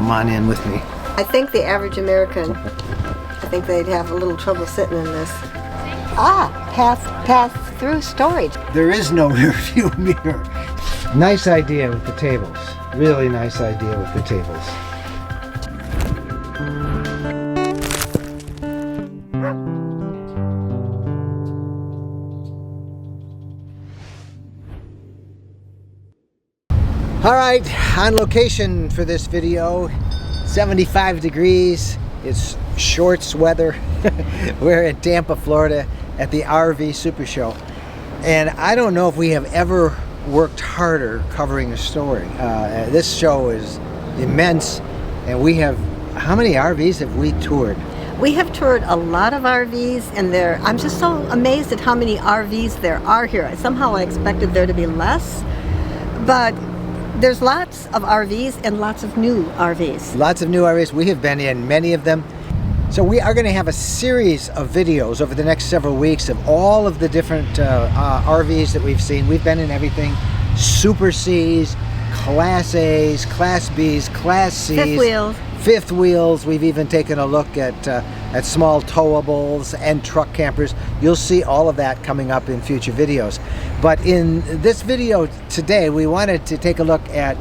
Come on in with me. I think the average American, I think they'd have a little trouble sitting in this. Pass-through storage. There is no rear view mirror. Nice idea with the tables. Really nice idea with the tables. All right, on location for this video, 75 degrees, it's shorts weather. We're in Tampa, Florida at the RV Supershow. And I don't know if we have ever worked harder covering a story. This show is immense, and we have, how many RVs have we toured? We have toured a lot of RVs, and I'm just so amazed at how many RVs there are here. Somehow I expected there to be less, but there's lots of RVs and lots of new RVs. Lots of new RVs. We have been in many of them. So we are going to have a series of videos over the next several weeks of all of the different RVs that we've seen. We've been in everything: Super Cs, Class A's, Class B's, Class C's. Fifth wheels. We've even taken a look at small towables and truck campers. You'll see all of that coming up in future videos. But in this video today, we wanted to take a look at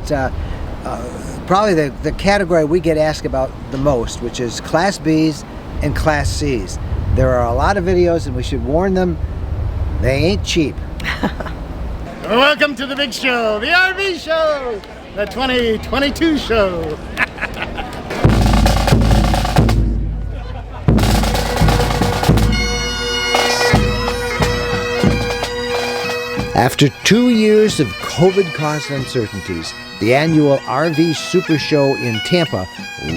probably the category we get asked about the most, which is Class B's and Class C's. There are a lot of videos, and we should warn them, they ain't cheap. Welcome to the big show, the RV show, the 2022 show. After 2 years of COVID-caused uncertainties, the annual RV Super Show in Tampa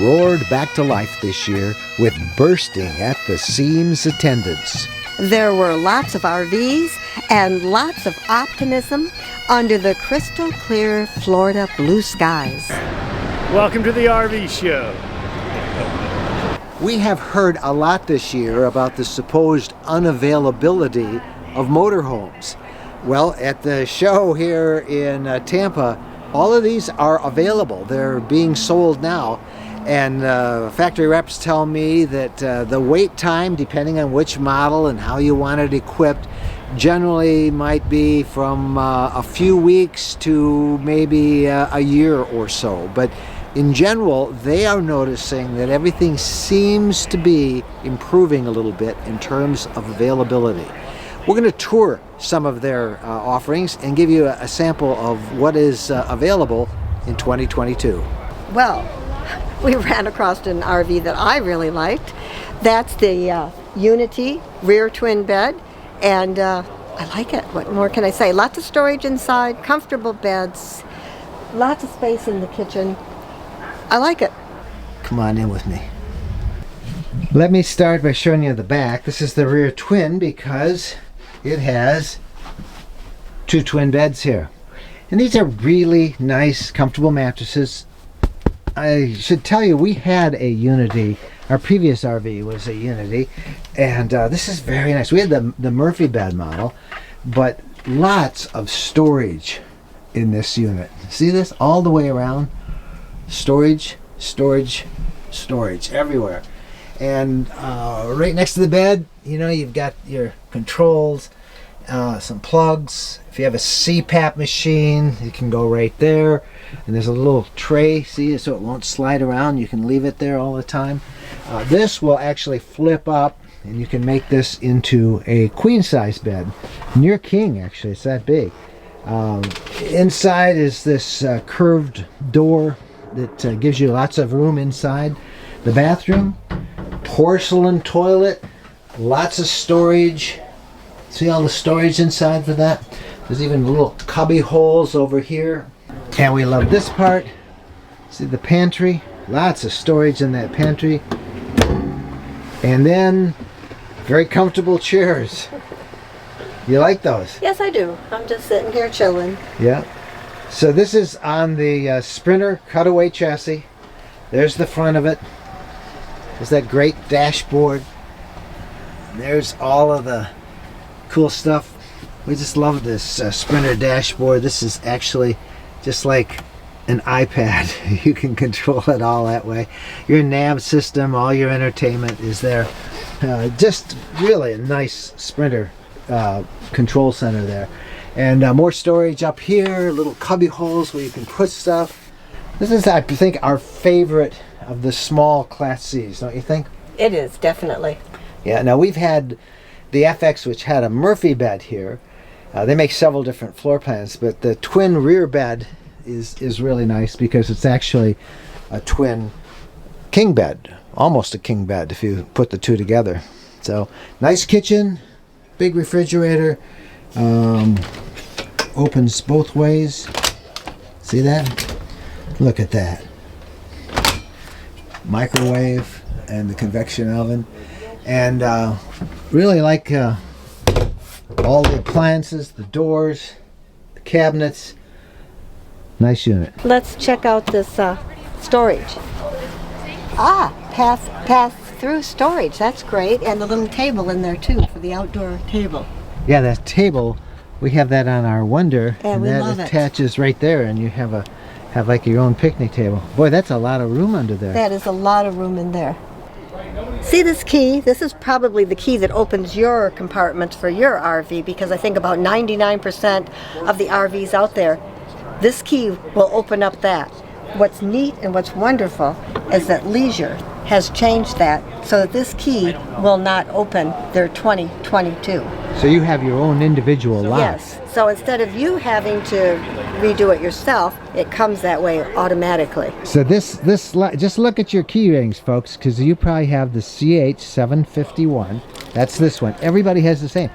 roared back to life this year with bursting at the seams attendance. There were lots of RVs and lots of optimism under the crystal clear Florida blue skies. Welcome to the RV show. We have heard a lot this year about the supposed unavailability of motorhomes. Well, at the show here in Tampa, all of these are available. They're being sold now. And factory reps tell me that the wait time, depending on which model and how you want it equipped, generally might be from a few weeks to maybe a year or so. But in general, they are noticing that everything seems to be improving a little bit in terms of availability. We're going to tour some of their offerings and give you a sample of what is available in 2022. Well, we ran across an RV that I really liked. That's the Unity rear twin bed, and I like it. What more can I say? Lots of storage inside, comfortable beds, lots of space in the kitchen. I like it. Come on in with me. Let me start by showing you the back. This is the rear twin because it has 2 twin beds here. And these are really nice, comfortable mattresses. I should tell you, we had a Unity. Our previous RV was a Unity. And this is very nice. We had the Murphy bed model, but lots of storage in this unit. See this? All the way around. Storage, storage, storage everywhere. And right next to the bed, you know, you've got your controls, some plugs. If you have a CPAP machine, you can go right there. And there's a little tray, see, so it won't slide around. You can leave it there all the time. This will actually flip up, and you can make this into a queen size bed. Near king, actually, it's that big. Inside is this curved door that gives you lots of room inside. The bathroom, porcelain toilet, lots of storage. See all the storage inside for that? There's even little cubby holes over here. And we love this part. See the pantry? Lots of storage in that pantry. And then very comfortable chairs. You like those? Yes, I do. I'm just sitting here chilling. Yeah. So this is on the Sprinter cutaway chassis. There's the front of it. There's that great dashboard. There's all of the cool stuff. We just love this Sprinter dashboard. This is actually just like an iPad. You can control it all that way. Your nav system, all your entertainment is there. Just really a nice Sprinter control center there. And more storage up here, little cubby holes where you can put stuff. This is, I think, our favorite of the small Class Cs, don't you think? It is, definitely. Yeah, now we've had the FX, which had a Murphy bed here. They make several different floor plans, but the twin rear bed is really nice because it's actually a twin king bed, almost a king bed if you put the two together. So nice kitchen, big refrigerator, opens both ways. See that? Look at that. Microwave and the convection oven, and really like all the appliances, the doors, the cabinets. Nice unit. Let's check out this storage. Pass through storage. That's great, and the little table in there too for the outdoor table. Yeah, that table, we have that on our Wonder, and that love attaches right there, and you have like your own picnic table. Boy, that's a lot of room under there. That is a lot of room in there. See this key? This is probably the key that opens your compartment for your RV, because I think about 99% of the RVs out there, this key will open up that. What's neat and what's wonderful is that Leisure has changed that so that this key will not open their 2022. So you have your own individual lock. Yes. So instead of you having to redo it yourself, it comes that way automatically. So this just look at your key rings, folks, because you probably have the CH751. That's this one. Everybody has the same.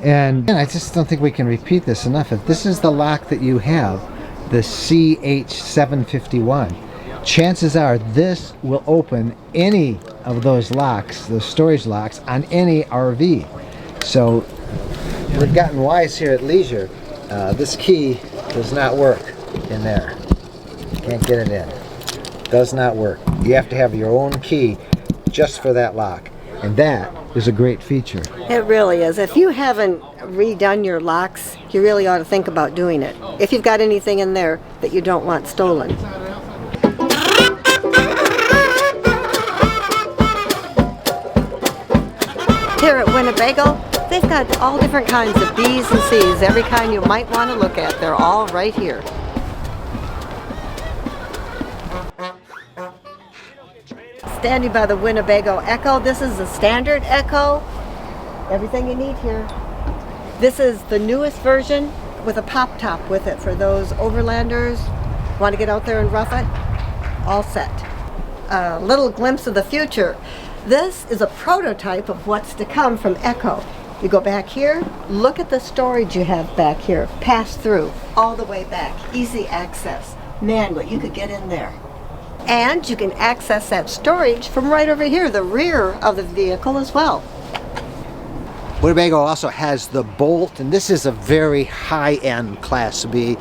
And I just don't think we can repeat this enough. If this is the lock that you have, the CH751, chances are this will open any of those locks, those storage locks, on any RV. So we've gotten wise here at Leisure. This key does not work in there. Can't get it in. Does not work. You have to have your own key just for that lock. And that is a great feature. It really is. If you haven't redone your locks, you really ought to think about doing it. If you've got anything in there that you don't want stolen. Here at Winnebago, they've got all different kinds of B's and C's, every kind you might want to look at. They're all right here. Standing by the Winnebago EKKO. This is the standard EKKO. Everything you need here. This is the newest version with a pop top with it for those overlanders. Want to get out there and rough it? All set. A little glimpse of the future. This is a prototype of what's to come from EKKO. You go back here, look at the storage you have back here. Pass through, all the way back. Easy access. Manual, you could get in there. And you can access that storage from right over here, the rear of the vehicle as well. Winnebago also has the Bolt, and this is a very high-end Class B.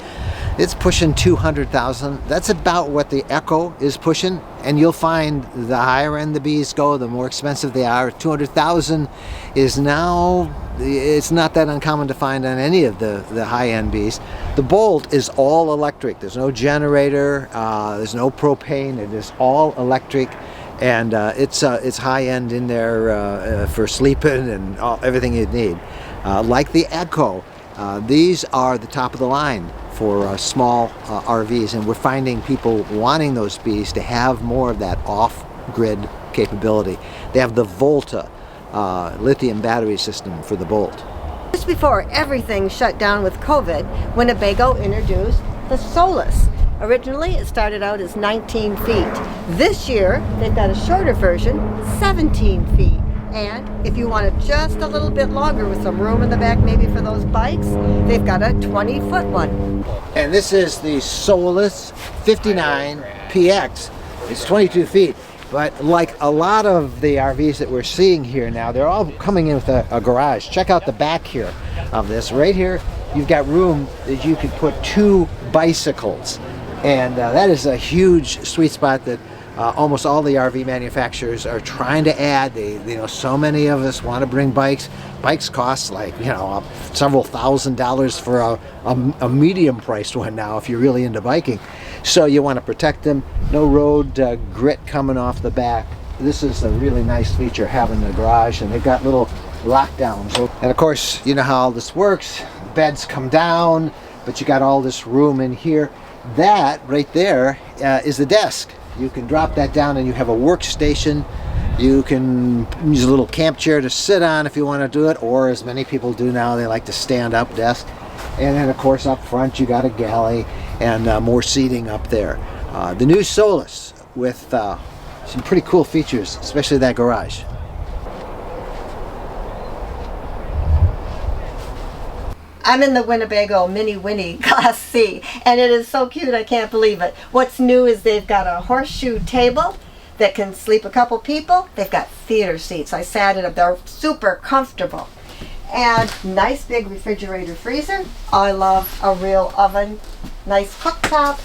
It's pushing 200,000. That's about what the EKKO is pushing, and you'll find the higher end the Bs go, the more expensive they are. 200,000 is now, it's not that uncommon to find on any of the high-end Bs. The Bolt is all electric. There's no generator, there's no propane. It is all electric, and it's high-end in there for sleeping and everything you need. Like the EKKO, these are the top of the line for small RVs, and we're finding people wanting those Bs to have more of that off-grid capability. They have the Volta lithium battery system for the Bolt. Just before everything shut down with COVID, Winnebago introduced the SOLIS. Originally, it started out as 19 feet. This year, they've got a shorter version, 17 feet. And if you want it just a little bit longer with some room in the back maybe for those bikes, they've got a 20-foot one. And this is the SOLIS 59 PX. It's 22 feet. But like a lot of the RVs that we're seeing here now, they're all coming in with a garage. Check out the back here of this. Right here, you've got room that you could put 2 bicycles. And that is a huge sweet spot that almost all the RV manufacturers are trying to add. So many of us want to bring bikes. Bikes cost like, several $1,000s for a medium priced one now if you're really into biking. So you want to protect them. No road grit coming off the back. This is a really nice feature having the garage, and they've got little lockdowns. And of course, you know how all this works. Beds come down, but you got all this room in here. That right there is the desk. You can drop that down and you have a workstation. You can use a little camp chair to sit on if you want to do it, or as many people do now, they like to stand up desk. And then of course up front you got a galley and more seating up there. The new SOLIS with some pretty cool features, especially that garage. I'm in the Winnebago Mini Winnie Class C, and it is so cute, I can't believe it. What's new is they've got a horseshoe table that can sleep a couple people. They've got theater seats. I sat in them. They're super comfortable. And nice big refrigerator freezer. I love a real oven. Nice cooktop.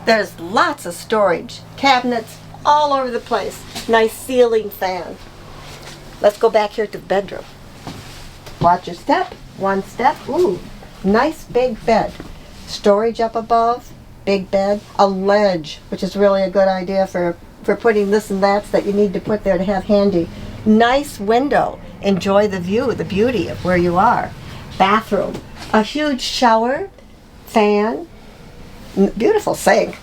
There's lots of storage. Cabinets all over the place. Nice ceiling fan. Let's go back here to the bedroom. Watch your step. One step. Ooh, nice big bed. Storage up above. Big bed. A ledge, which is really a good idea for putting this and that you need to put there to have handy. Nice window. Enjoy the view, the beauty of where you are. Bathroom. A huge shower. Fan. Beautiful sink.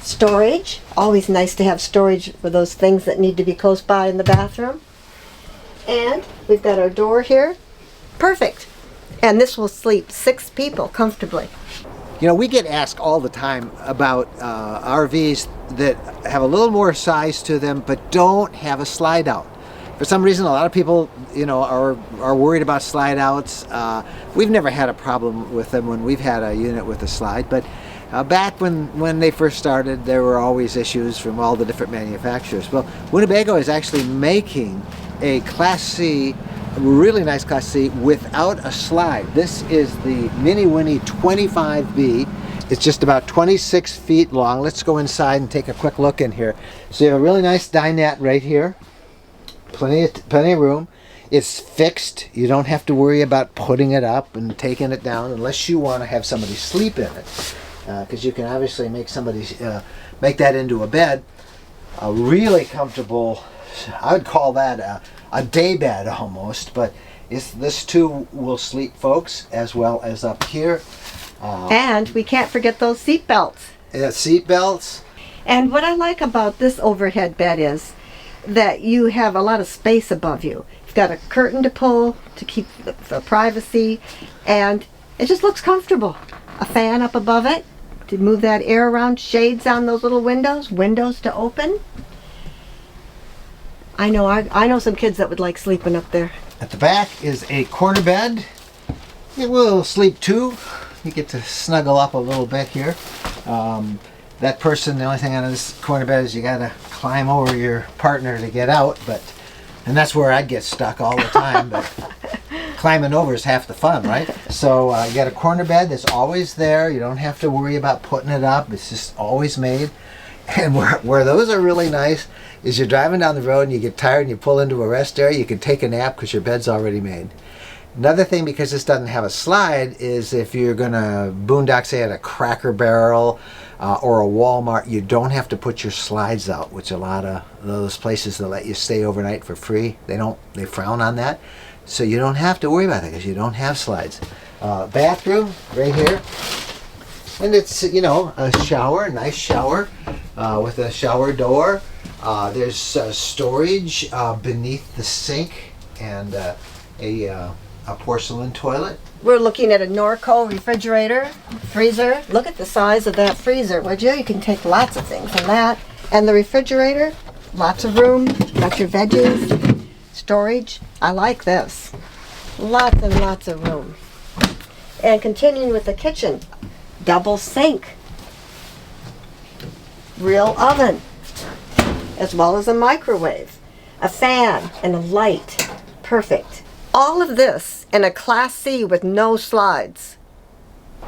Storage. Always nice to have storage for those things that need to be close by in the bathroom. And we've got our door here. Perfect. And this will sleep 6 people comfortably. We get asked all the time about RVs that have a little more size to them but don't have a slide out. For some reason, a lot of people, are worried about slide outs. We've never had a problem with them when we've had a unit with a slide, but back when they first started, there were always issues from all the different manufacturers. Well, Winnebago is actually making a Class C, a really nice Class C without a slide. This is the Mini Winnie 25B. It's just about 26 feet long. Let's go inside and take a quick look in here. So you have a really nice dinette right here. Plenty of room. It's fixed. You don't have to worry about putting it up and taking it down unless you want to have somebody sleep in it. Because you can obviously make make that into a bed. A really comfortable, I would call that a day bed almost, but this too will sleep folks as well as up here. And we can't forget those seat belts. Yeah, seat belts. And what I like about this overhead bed is that you have a lot of space above you. You've got a curtain to pull to keep the privacy, and it just looks comfortable. A fan up above it to move that air around, shades on those little windows to open. I know some kids that would like sleeping up there. At the back is a corner bed. It will sleep 2. You get to snuggle up a little bit here. That person, the only thing on this corner bed is you gotta climb over your partner to get out, and that's where I'd get stuck all the time, but climbing over is half the fun, right? So you got a corner bed that's always there. You don't have to worry about putting it up. It's just always made. And where those are really nice is you're driving down the road and you get tired and you pull into a rest area, you can take a nap because your bed's already made. Another thing, because this doesn't have a slide, is if you're going to boondock, say, at a Cracker Barrel or a Walmart, you don't have to put your slides out, which a lot of those places that let you stay overnight for free, they frown on that. So you don't have to worry about that because you don't have slides. Bathroom right here. And it's, a shower, a nice shower with a shower door. There's storage beneath the sink and a porcelain toilet. We're looking at a Norco refrigerator, freezer. Look at the size of that freezer, would you? You can take lots of things in that. And the refrigerator, lots of room, got your veggies, storage. I like this. Lots and lots of room. And continuing with the kitchen, double sink, real oven, as well as a microwave, a fan, and a light. Perfect. All of this in a Class C with no slides.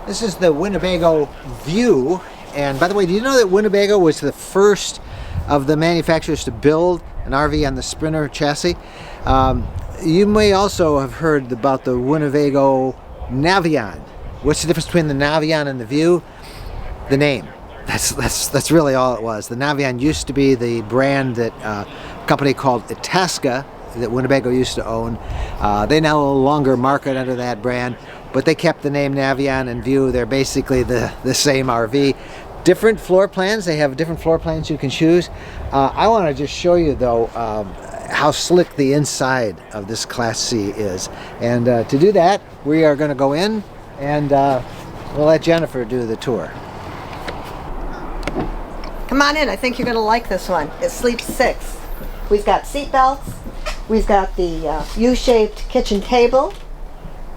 This is the Winnebago VIEW, And by the way, do you know that Winnebago was the first of the manufacturers to build an RV on the Sprinter chassis? You may also have heard about the Winnebago Navion. What's the difference between the Navion and the View? The name. That's really all it was. The Navion used to be the brand that a company called Itasca that Winnebago used to own. They no longer market under that brand, but they kept the name Navion and View. They're basically the same RV. Different floor plans. They have different floor plans you can choose. I want to just show you though how slick the inside of this Class C is. And to do that, we are going to go in and we'll let Jennifer do the tour. Come on in. I think you're going to like this one. It sleeps 6. We've got seat belts. We've got the U-shaped kitchen table,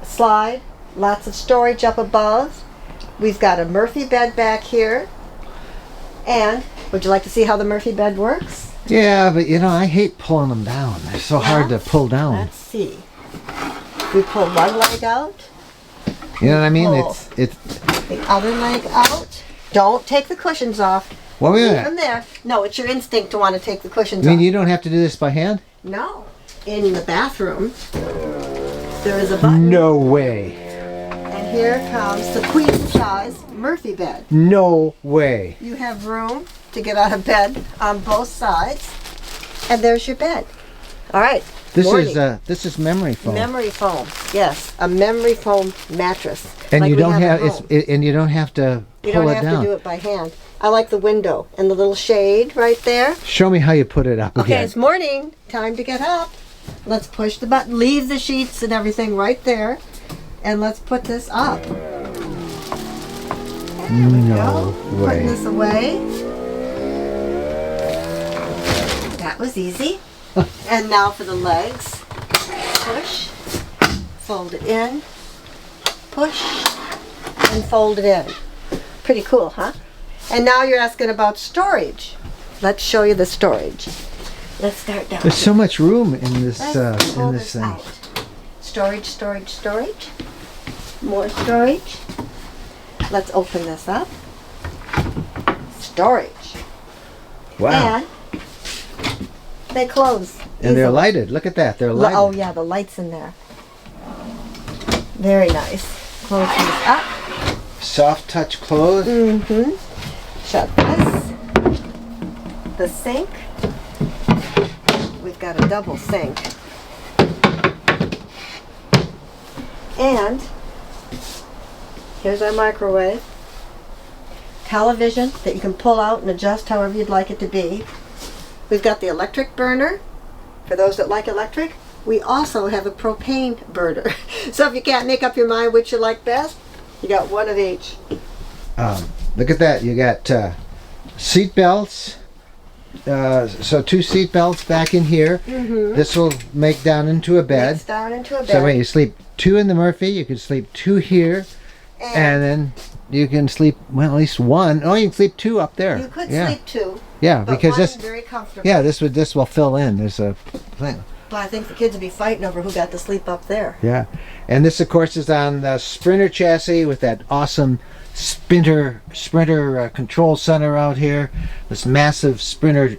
slide, lots of storage up above. We've got a Murphy bed back here. And would you like to see how the Murphy bed works? Yeah, but you know, I hate pulling them down. They're so hard to pull down. Let's see. We pull one leg out. You know what I mean? It's the other leg out. Don't take the cushions off. Well, wait a Leave minute. them there. No, it's your instinct to want to take the cushions I mean, off. you don't have to do this by hand? No. In the bathroom, there is a button. No way. And here comes the queen size Murphy bed. No way. You have room to get out of bed on both sides. And there's your bed. All right. This Morning. this is memory foam. Memory foam. Yes, a memory foam mattress. And like you we don't have at home. and you don't have to You pull don't it have down. to do it by hand. I like the window and the little shade right there. Show me how you put it up Okay, again. it's morning. Time to get up. Let's push the button. Leave the sheets and everything right there. And let's put this up. There we No go. way. Putting this away. That was easy. And now for the legs. Push. Fold it in. Push. And fold it in. Pretty cool, huh? And now you're asking about storage. Let's show you the storage. Let's start down. There's so much room in this Let's pull this thing. out. Storage, storage, storage. More storage. Let's open this up. Storage. Wow. And they close. And they're easily. lighted. Look at that. They're lighted. Oh yeah, the lights in there. Very nice. Close these up. Soft touch close. Mm-hmm. Shut this. The sink. We've got a double sink. And here's our microwave. Television that you can pull out and adjust however you'd like it to be. We've got the electric burner for those that like electric. We also have a propane burner. So if you can't make up your mind which you like best, you got one of each. Look at that. You got seat belts. So 2 seat belts back in here. Mm-hmm. This will make down into a bed. It's down into a bed. So when you sleep 2 in the Murphy, you can sleep 2 here, and then you can sleep, well, at least 1. Oh, you can sleep 2 up there. You could yeah. sleep 2. Yeah, But because one this, very comfortable. yeah, this will fill in. There's a thing. But I think the kids would be fighting over who got to sleep up there. Yeah, and this, of course, is on the Sprinter chassis with that awesome Sprinter control center out here. This massive Sprinter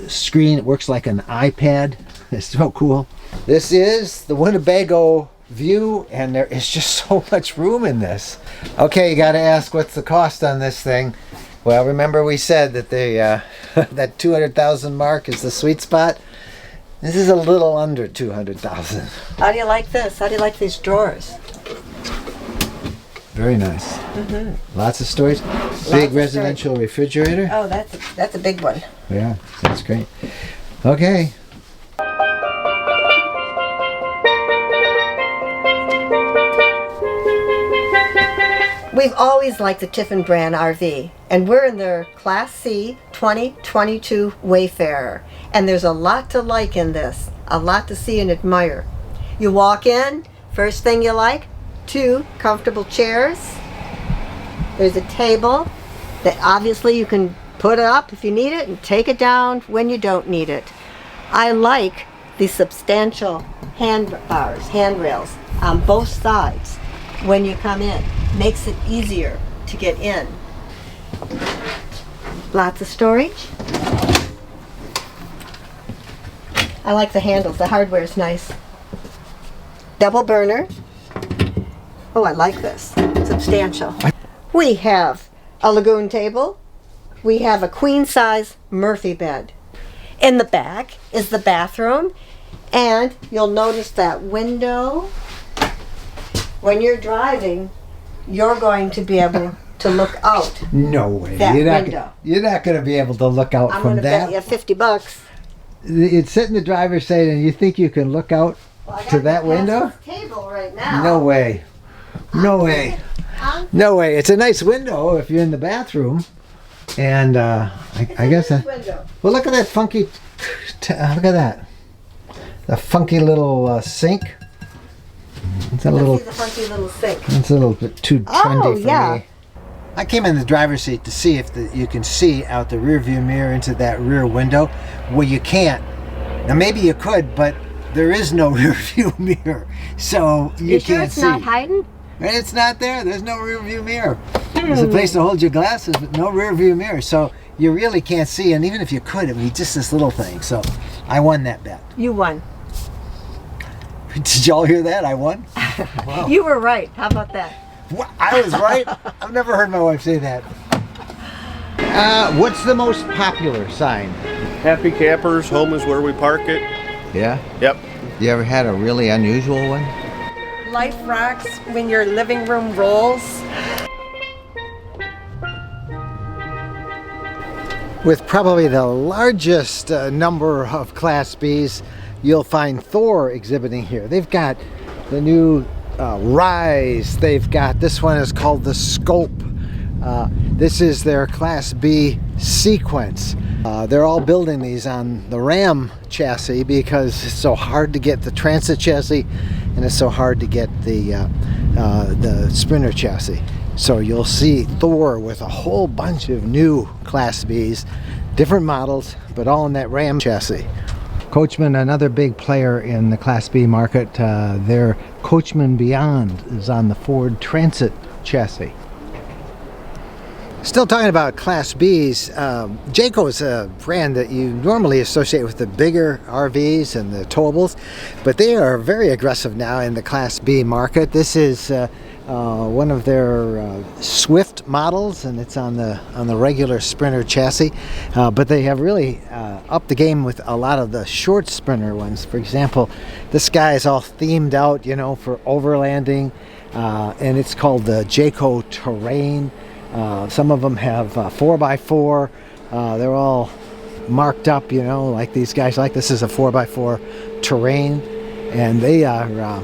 screen. It works like an iPad. It's so cool. This is the Winnebago VIEW, and there is just so much room in this. Okay, you got to ask, what's the cost on this thing? Well, remember we said that the that 200,000 mark is the sweet spot. This is a little under 200,000. How do you like this? How do you like these drawers? Very nice. Mm-hmm. Lots of storage. of Big residential refrigerator. Oh, that's a big one. Yeah, that's great. Okay. We've always liked the Tiffin brand RV, and we're in their Class C 2022 Wayfarer. And there's a lot to like in this, a lot to see and admire. You walk in, first thing you like, 2 comfortable chairs. There's a table that obviously you can put up if you need it and take it down when you don't need it. I like the substantial handrails on both sides when you come in. Makes it easier to get in. Lots of storage. I like the handles. The hardware is nice. Double burner. Oh, I like this. Substantial. We have a lagoon table. We have a queen size Murphy bed. In the back is the bathroom, and you'll notice that window. When you're driving, you're going to be able to look out. No way. That You're window. not going to be able to look out I'm from going to that. bet you $50. You'd sit in the driver's seat and you think you can look out to that window? Table right now. No way. No way. No way. It's a nice window if you're in the bathroom. And I guess window. well, look at that funky. Look at that. The funky little sink. It's a little. See the funky little sink. It's a little bit too trendy for yeah. me. I came in the driver's seat to see if you can see out the rear view mirror into that rear window. Well, you can't. Now maybe you could, but there is no rear view mirror, so you sure can't it's see. not hiding? It's not there. There's no rear view mirror. There's a place to hold your glasses, but no rear view mirror. So you really can't see. And even if you could, it would be just this little thing. So I won that bet. You won. Did y'all hear that? I won? Wow. You were right. How about that? What? I was right? I've never heard my wife say that. What's the most popular sign? Happy campers, home is where we park it. Yeah? Yep. You ever had a really unusual one? Life rocks when your living room rolls. With probably the largest number of Class Bs, you'll find Thor exhibiting here. They've got the new Rise. They've got, this one is called the Scope. This is their Class B sequence. They're all building these on the Ram chassis because it's so hard to get the Transit chassis and it's so hard to get the Sprinter chassis. So you'll see Thor with a whole bunch of new Class Bs, different models, but all in that Ram chassis. Coachman, another big player in the Class B market, their Coachman Beyond is on the Ford Transit chassis. Still talking about Class Bs, Jayco is a brand that you normally associate with the bigger RVs and the towables, but they are very aggressive now in the Class B market. This is one of their Swift models, and it's on the regular Sprinter chassis, but they have really upped the game with a lot of the short Sprinter ones. For example, this guy is all themed out, you know, for overlanding, and it's called the Jayco TERRAIN. Some of them have 4x4. They're all marked up, you know, like these guys. Like this is a 4x4 Terrain, and they are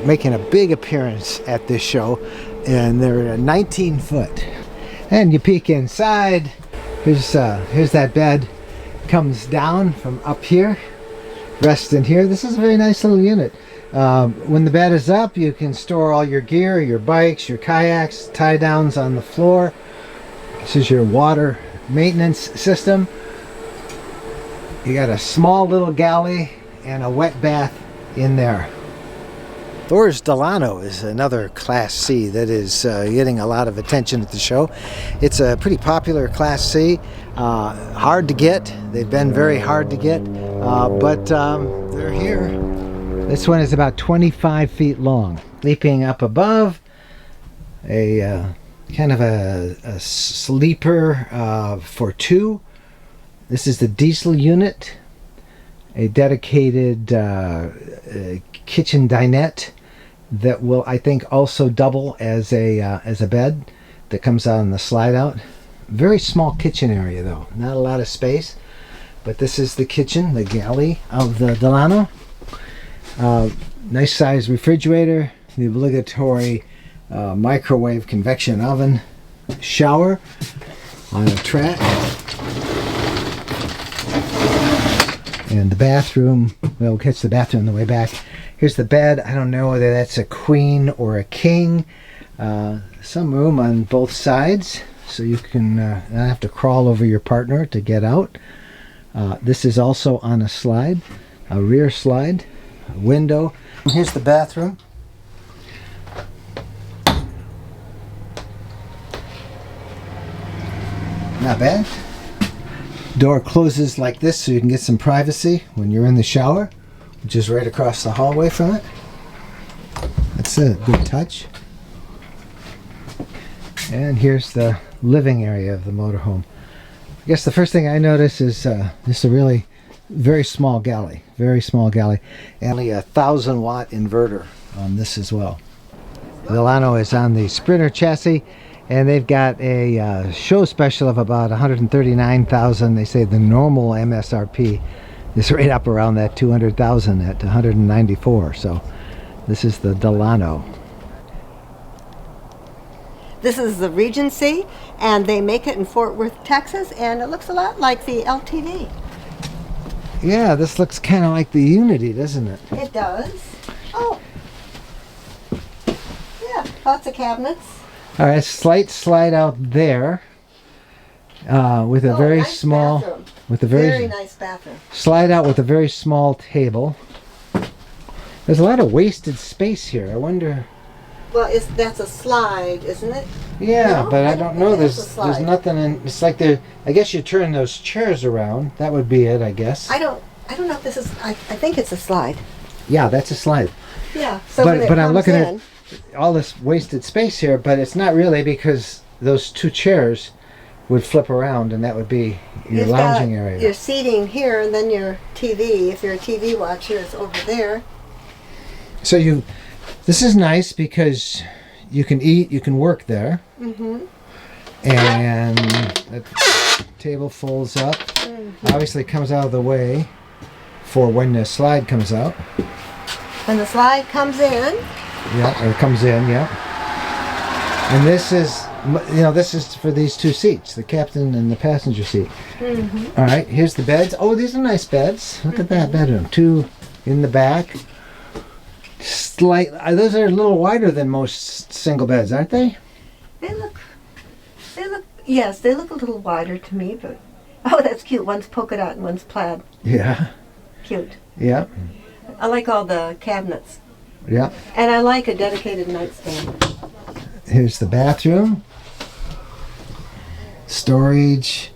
making a big appearance at this show, and they're 19 foot. And you peek inside. Here's that bed. Comes down from up here, rests in here. This is a very nice little unit. When the bed is up, you can store all your gear, your bikes, your kayaks, tie downs on the floor. This is your water maintenance system. You got a small little galley and a wet bath in there. Thor DELANO is another Class C that is getting a lot of attention at the show. It's a pretty popular Class C, hard to get. They've been very hard to get, but they're here. This one is about 25 feet long, leaping up above, a kind of a sleeper for two. This is the diesel unit, a dedicated kitchen dinette that will, I think, also double as a bed that comes out on the slide out. Very small kitchen area though, not a lot of space, but this is the kitchen, the galley of the DELANO. Nice size refrigerator, the obligatory microwave convection oven, shower on a track, and the bathroom. We'll catch the bathroom on the way back. Here's the bed. I don't know whether that's a queen or a king. Some room on both sides, so you can not have to crawl over your partner to get out. This is also on a slide, a rear slide. Window. Here's the bathroom. Not bad. Door closes like this so you can get some privacy when you're in the shower, which is right across the hallway from it. That's a good touch. And here's the living area of the motorhome. I guess the first thing I notice is just a really very small galley. Very small galley. And only a 1,000-watt inverter on this as well. Delano is on the Sprinter chassis, and they've got a show special of about $139,000. They say the normal MSRP is right up around that $200,000 at $194,000. So this is the Delano. This is the Regency, and they make it in Fort Worth, Texas, and it looks a lot like the LTV. Yeah, this looks kind of like the Unity, doesn't it? It does. Oh. Yeah, lots of cabinets. All right, slight slide out there with a very nice small, bathroom. with a Very nice bathroom. slide out with a very small table. There's a lot of wasted space here. I wonder. Well, that's a slide, isn't it? Yeah, No, but I I don't don't know. think it's a There's slide. nothing in. It's like I guess you turn those chairs around. That would be it, I guess. I don't know if this is. I think it's a slide. Yeah, that's a slide. Yeah. So when it But I'm comes looking in, at all this wasted space here, but it's not really, because those two chairs would flip around, and that would be your you've lounging got area. your seating here, and then your TV. If you're a TV watcher, it's over there. So this is nice because you can eat, you can work there. Mm-hmm. And the table folds up. Obviously comes out of the way for when the slide comes out. When the slide comes in, Yeah, or comes in, yeah. And this is, this is for these two seats, the captain and the passenger seat. Mm-hmm. All right, here's the beds. Oh, these are nice beds. Look at that bedroom. Two in the back. Those are a little wider than most single beds, aren't they? yes, they look a little wider to me, but oh, that's cute. One's polka dot and one's plaid. Yeah. Cute. Yeah. I like all the cabinets, Yeah. and I like a dedicated nightstand. Here's the bathroom. Storage.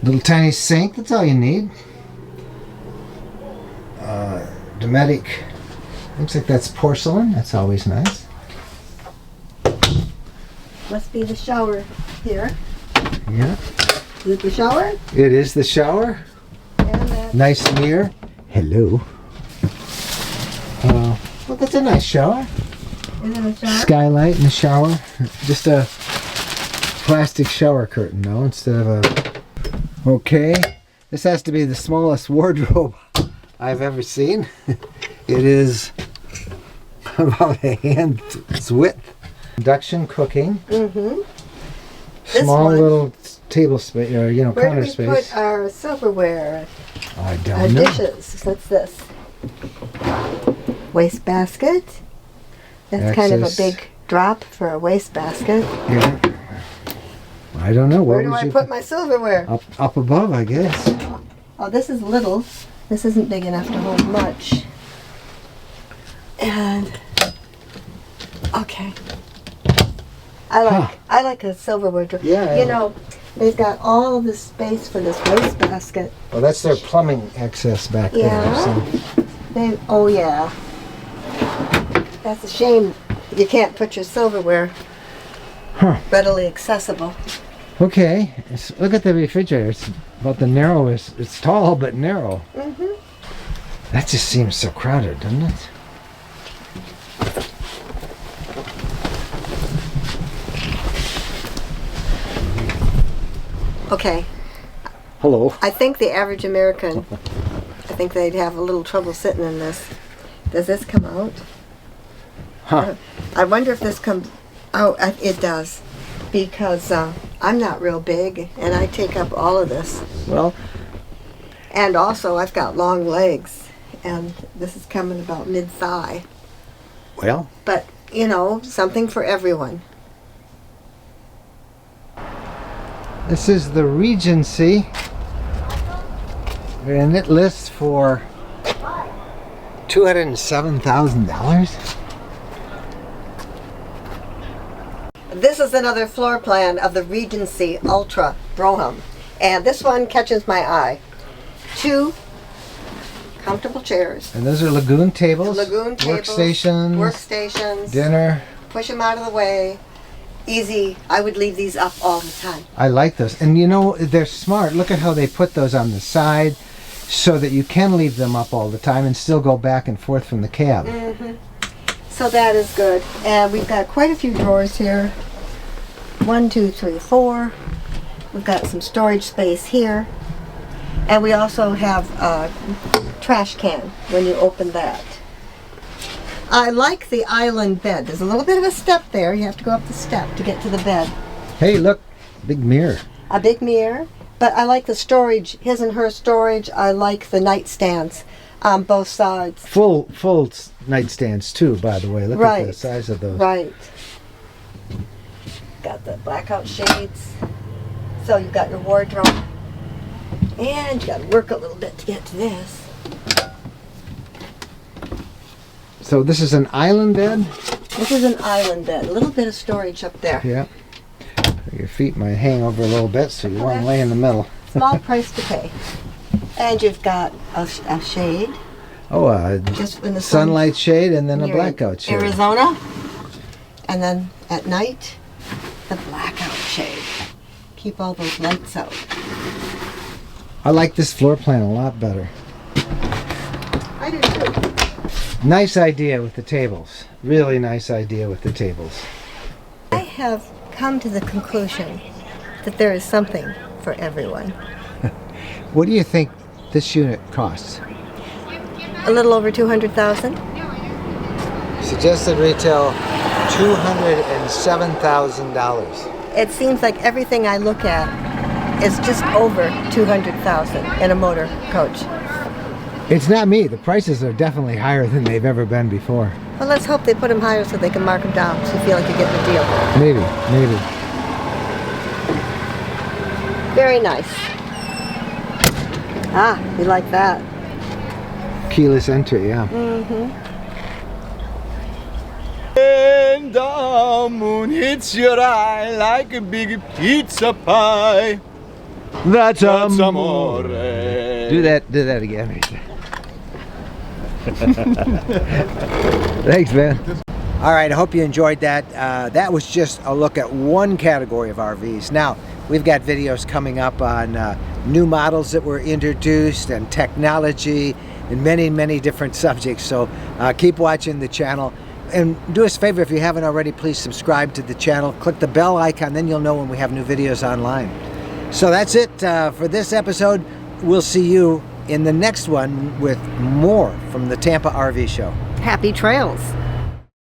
Little tiny sink. That's all you need. Dometic. Looks like that's porcelain. That's always nice. Must be the shower here. Yeah. Is it the shower? It is the shower. And that. Nice mirror. Hello. Well, that's a nice shower. Is it a shower? Skylight in the shower. Just a plastic shower curtain, though, instead of a... Okay. This has to be the smallest wardrobe I've ever seen. It is about a hand's width. Induction cooking. Mm-hmm. Small one. little table space, or Where counter do we space. put our silverware, I our don't know. dishes? What's this? Waste basket. That's kind of a Access. big drop for a waste basket. Yeah. I don't know. Where What do would I you put my silverware? up above, I guess. Oh, this is little. This isn't big enough to hold much. And okay. I like a silverware drawer. Yeah, You yeah. know, they've got all this space for this waste basket. Well, that's their plumbing access back there. Yeah. So. Oh yeah. That's a shame you can't put your silverware readily accessible. Okay, look at the refrigerator. It's about the narrowest. It's tall but narrow. Mm-hmm. That just seems so crowded, doesn't it? Okay. Hello. I think the average American, I think they'd have a little trouble sitting in this. Does this come out? Huh. I wonder if this comes. Oh, it does, because I'm not real big, and I take up all of this. Well, And also, I've got long legs, and this is coming about mid-thigh. well, But you know, something for everyone. this is the Regency, and it lists for $207,000. This is another floor plan of the Regency Ultra Brougham. And this one catches my eye. 2 comfortable chairs. And those are lagoon tables. Lagoon tables. Workstations. Dinner. Push them out of the way. Easy. I would leave these up all the time. I like those. And you know, they're smart. Look at how they put those on the side so that you can leave them up all the time and still go back and forth from the cab. So that is good. And we've got quite a few drawers here. 1, 2, 3, 4. We've got some storage space here. And we also have a trash can when you open that. I like the island bed. There's a little bit of a step there. You have to go up the step to get to the bed. Hey, look. Big mirror. A big mirror. But I like the storage, his and her storage. I like the nightstands on both sides. Full nightstands too, by the way. Look at the size of those. Right. Got the blackout shades. So you've got your wardrobe. And you got to work a little bit to get to this. So this is an island bed? This is an island bed. A little bit of storage up there. Yeah. Your feet might hang over a little bit, so you want to lay in the middle. Small price to pay. And you've got a shade. Oh, just in the sunlight shade and then a blackout shade. Arizona. And then at night, the blackout shade. Keep all those lights out. I like this floor plan a lot better. I do too. Nice idea with the tables. Really nice idea with the tables. I have come to the conclusion that there is something for everyone. What do you think this unit costs? A little over 200,000. Suggested retail $207,000. It seems like everything I look at is just over 200,000 in a motor coach. It's not me. The prices are definitely higher than they've ever been before. Well, let's hope they put them higher so they can mark them down so you feel like you're getting a deal. Maybe. Very nice. Ah, you like that. Keyless entry, yeah. And the moon hits your eye like a big pizza pie. That's amore. Do that again. Thanks, man. All right, I hope you enjoyed that. That was just a look at one category of RVs. Now, we've got videos coming up on new models that were introduced and technology and many different subjects. So keep watching the channel. And do us a favor, if you haven't already, please subscribe to the channel. Click the bell icon, then you'll know when we have new videos online. So that's it for this episode. We'll see you in the next one with more from the Tampa RV Show. Happy trails.